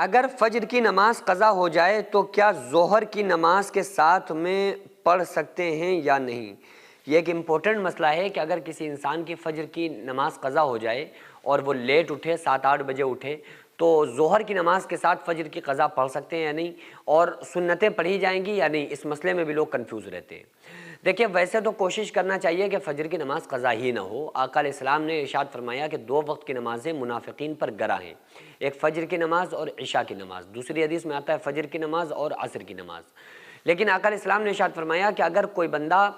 اگر فجر کی نماز قضا ہو جائے تو کیا ظہر کی نماز کے ساتھ میں پڑھ سکتے ہیں یا نہیں؟ یہ ایک امپورٹنٹ مسئلہ ہے کہ اگر کسی انسان کی فجر کی نماز قضا ہو جائے اور وہ لیٹ اٹھے 7-8 بجے اٹھے تو ظہر کی نماز کے ساتھ فجر کی قضا پڑھ سکتے ہیں یا نہیں، اور سنتیں پڑھی جائیں گی یا نہیں، اس مسئلے میں بھی لوگ کنفیوز رہتے ہیں۔ دیکھیں، ویسے تو کوشش کرنا چاہیے کہ فجر کی نماز قضا ہی نہ ہو۔ آقا علیہ السلام نے ارشاد فرمایا کہ 2 وقت کی نمازیں منافقین پر گرا ہیں، ایک فجر کی نماز اور عشاء کی نماز۔ دوسری حدیث میں آتا ہے فجر کی نماز اور عصر کی نماز۔ لیکن آقا علیہ السلام نے ارشاد فرمایا کہ اگر کوئی بندہ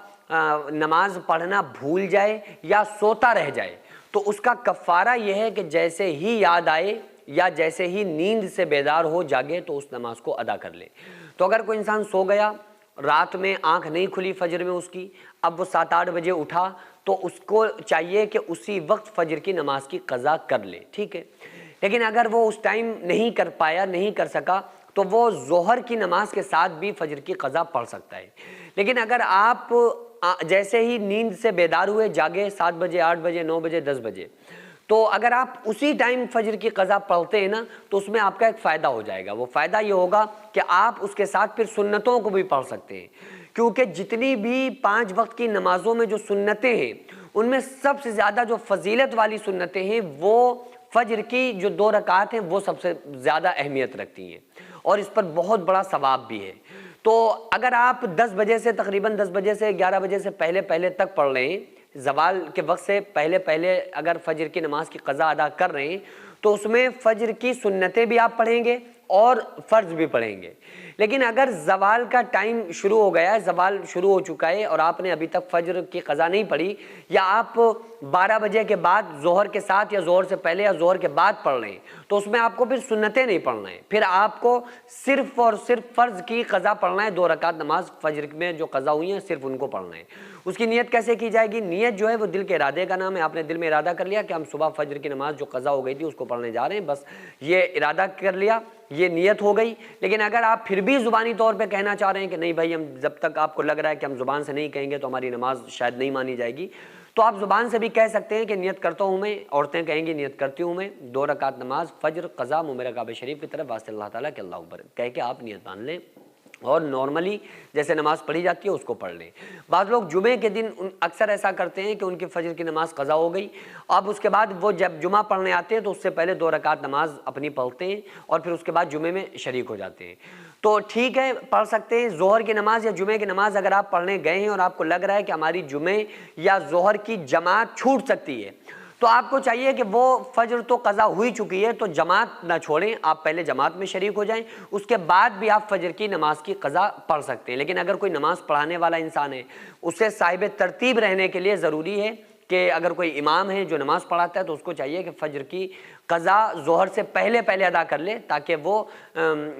نماز پڑھنا بھول جائے یا سوتا رہ جائے تو اس کا کفارہ یہ ہے کہ جیسے ہی یاد آئے یا جیسے ہی نیند سے بیدار ہو جاگے تو اس نماز کو ادا کر لے۔ تو اگر کوئی انسان سو گیا، رات میں آنکھ نہیں کھلی فجر میں اس کی، اب وہ 7-8 بجے اٹھا تو اس کو چاہیے کہ اسی وقت فجر کی نماز کی قضا کر لے، ٹھیک ہے۔ لیکن اگر وہ اس ٹائم نہیں کر پایا، نہیں کر سکا، تو وہ ظہر کی نماز کے ساتھ بھی فجر کی قضا پڑھ سکتا ہے۔ لیکن اگر آپ جیسے ہی نیند سے بیدار ہوئے، جاگے 7 بجے، 8 بجے، 9 بجے، 10 بجے، تو اگر آپ اسی ٹائم فجر کی قضا پڑھتے ہیں نا تو اس میں آپ کا ایک فائدہ ہو جائے گا۔ وہ فائدہ یہ ہوگا کہ آپ اس کے ساتھ پھر سنتوں کو بھی پڑھ سکتے ہیں، کیونکہ جتنی بھی 5 وقت کی نمازوں میں جو سنتیں ہیں ان میں سب سے زیادہ جو فضیلت والی سنتیں ہیں وہ فجر کی جو 2 رکعات ہیں وہ سب سے زیادہ اہمیت رکھتی ہیں، اور اس پر بہت بڑا ثواب بھی ہے۔ تو اگر آپ 10 بجے سے تقریباً 10 بجے سے 11 بجے سے پہلے تک پڑھ رہے ہیں، زوال کے وقت سے پہلے اگر فجر کی نماز کی قضا ادا کر رہے ہیں تو اس میں فجر کی سنتیں بھی آپ پڑھیں گے اور فرض بھی پڑھیں گے۔ لیکن اگر زوال کا ٹائم شروع ہو گیا ہے، زوال شروع ہو چکا ہے اور آپ نے ابھی تک فجر کی قضا نہیں پڑھی، یا آپ 12 بجے کے بعد ظہر کے ساتھ یا ظہر سے پہلے یا ظہر کے بعد پڑھ رہے ہیں، تو اس میں آپ کو پھر سنتیں نہیں پڑھنا ہے، پھر آپ کو صرف اور صرف فرض کی قضا پڑھنا ہے۔ 2 رکعت نماز فجر میں جو قضا ہوئی ہیں صرف ان کو پڑھنا ہے۔ اس کی نیت کیسے کی جائے گی؟ نیت جو ہے وہ دل کے ارادے کا نام ہے۔ آپ نے دل میں ارادہ کر لیا کہ ہم صبح فجر کی نماز جو قضا ہو گئی تھی اس کو پڑھنے جا رہے ہیں، بس یہ ارادہ کر لیا، یہ نیت ہو گئی۔ لیکن اگر آپ پھر بھی زبانی طور پہ کہنا چاہ رہے ہیں کہ نہیں بھائی، ہم جب تک آپ کو لگ رہا ہے کہ ہم زبان سے نہیں کہیں گے تو ہماری نماز شاید نہیں مانی جائے گی، تو آپ زبان سے بھی کہہ سکتے ہیں کہ نیت کرتا ہوں میں، عورتیں کہیں گی نیت کرتی ہوں میں 2 رکعت نماز فجر قضا میرا کعبہ شریف کی طرف واسطے اللہ تعالیٰ کے اللہ اکبر کہہ کے آپ نیت مان لیں، اور نارملی جیسے نماز پڑھی جاتی ہے اس کو پڑھ لیں۔ بعض لوگ جمعے کے دن اکثر ایسا کرتے ہیں کہ ان کی فجر کی نماز قضا ہو گئی، اب اس کے بعد وہ جب جمعہ پڑھنے آتے ہیں تو اس سے پہلے 2 رکعت نماز اپنی پڑھتے ہیں اور پھر اس کے بعد جمعے میں شریک ہو جاتے ہیں۔ تو ٹھیک ہے، پڑھ سکتے ہیں۔ ظہر کی نماز یا جمعے کی نماز اگر آپ پڑھنے گئے ہیں اور آپ کو لگ رہا ہے کہ ہماری جمعے یا ظہر کی جماعت چھوٹ سکتی ہے، تو آپ کو چاہیے کہ وہ فجر تو قضا ہوئی چکی ہے تو جماعت نہ چھوڑیں، آپ پہلے جماعت میں شریک ہو جائیں، اس کے بعد بھی آپ فجر کی نماز کی قضا پڑھ سکتے ہیں۔ لیکن اگر کوئی نماز پڑھانے والا انسان ہے، اسے صاحب ترتیب رہنے کے لیے ضروری ہے کہ اگر کوئی امام ہے جو نماز پڑھاتا ہے تو اس کو چاہیے کہ فجر کی قضا ظہر سے پہلے ادا کر لے، تاکہ وہ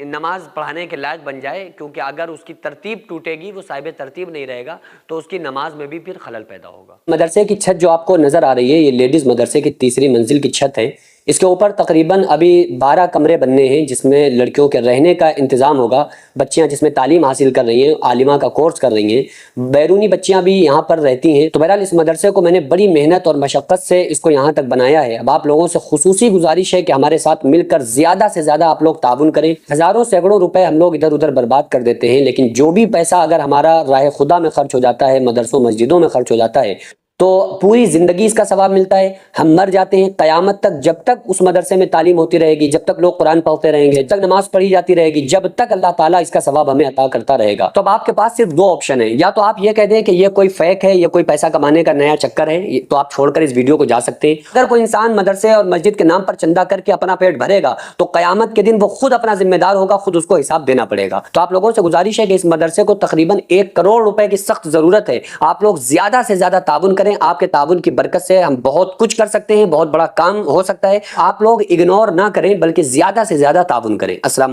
نماز پڑھانے کے لائق بن جائے، کیونکہ اگر اس کی ترتیب ٹوٹے گی، وہ صاحب ترتیب نہیں رہے گا، تو اس کی نماز میں بھی پھر خلل پیدا ہوگا۔ مدرسے کی چھت جو آپ کو نظر آ رہی ہے، یہ لیڈیز مدرسے کی 3ری منزل کی چھت ہے۔ اس کے اوپر تقریباً ابھی 12 کمرے بننے ہیں جس میں لڑکیوں کے رہنے کا انتظام ہوگا، بچیاں جس میں تعلیم حاصل کر رہی ہیں، عالمہ کا کورس کر رہی ہیں، بیرونی بچیاں بھی یہاں پر رہتی ہیں۔ تو بہرحال اس مدرسے کو میں نے بڑی محنت اور مشقت سے اس کو یہاں تک بنایا ہے۔ اب آپ لوگوں سے خصوصی گزارش ہے کہ ہمارے ساتھ مل کر زیادہ سے زیادہ آپ لوگ تعاون کریں۔ ہزاروں سینکڑوں روپے ہم لوگ ادھر ادھر برباد کر دیتے ہیں، لیکن جو بھی پیسہ اگر ہمارا راہ خدا میں خرچ ہو جاتا ہے، مدرسوں مسجدوں میں خرچ ہو جاتا ہے، تو پوری زندگی اس کا ثواب ملتا ہے۔ ہم مر جاتے ہیں، قیامت تک جب تک اس مدرسے میں تعلیم ہوتی رہے گی، جب تک لوگ قرآن پڑھتے رہیں گے، جب تک نماز پڑھی جاتی رہے گی، جب تک اللہ تعالیٰ اس کا ثواب ہمیں عطا کرتا رہے گا۔ تو اب آپ کے پاس صرف 2 آپشن ہیں، یا تو آپ یہ کہہ دیں کہ یہ کوئی فیک ہے، یہ کوئی پیسہ کمانے کا نیا چکر ہے، تو آپ چھوڑ کر اس ویڈیو کو جا سکتے ہیں۔ اگر کوئی انسان مدرسے اور مسجد کے نام پر چندہ کر کے اپنا پیٹ بھرے گا تو قیامت کے دن وہ خود اپنا ذمہ دار ہوگا، خود اس کو حساب دینا پڑے گا۔ تو آپ لوگوں سے گزارش ہے کہ اس مدرسے کو تقریباً 1 کروڑ روپے کی سخت ضرورت ہے۔ آپ لوگ زیادہ سے زیادہ تعاون کریں، آپ کے تعاون کی برکت سے ہم بہت کچھ کر سکتے ہیں، بہت بڑا کام ہو سکتا ہے۔ آپ لوگ اگنور نہ کریں بلکہ زیادہ سے زیادہ تعاون کریں۔ السلام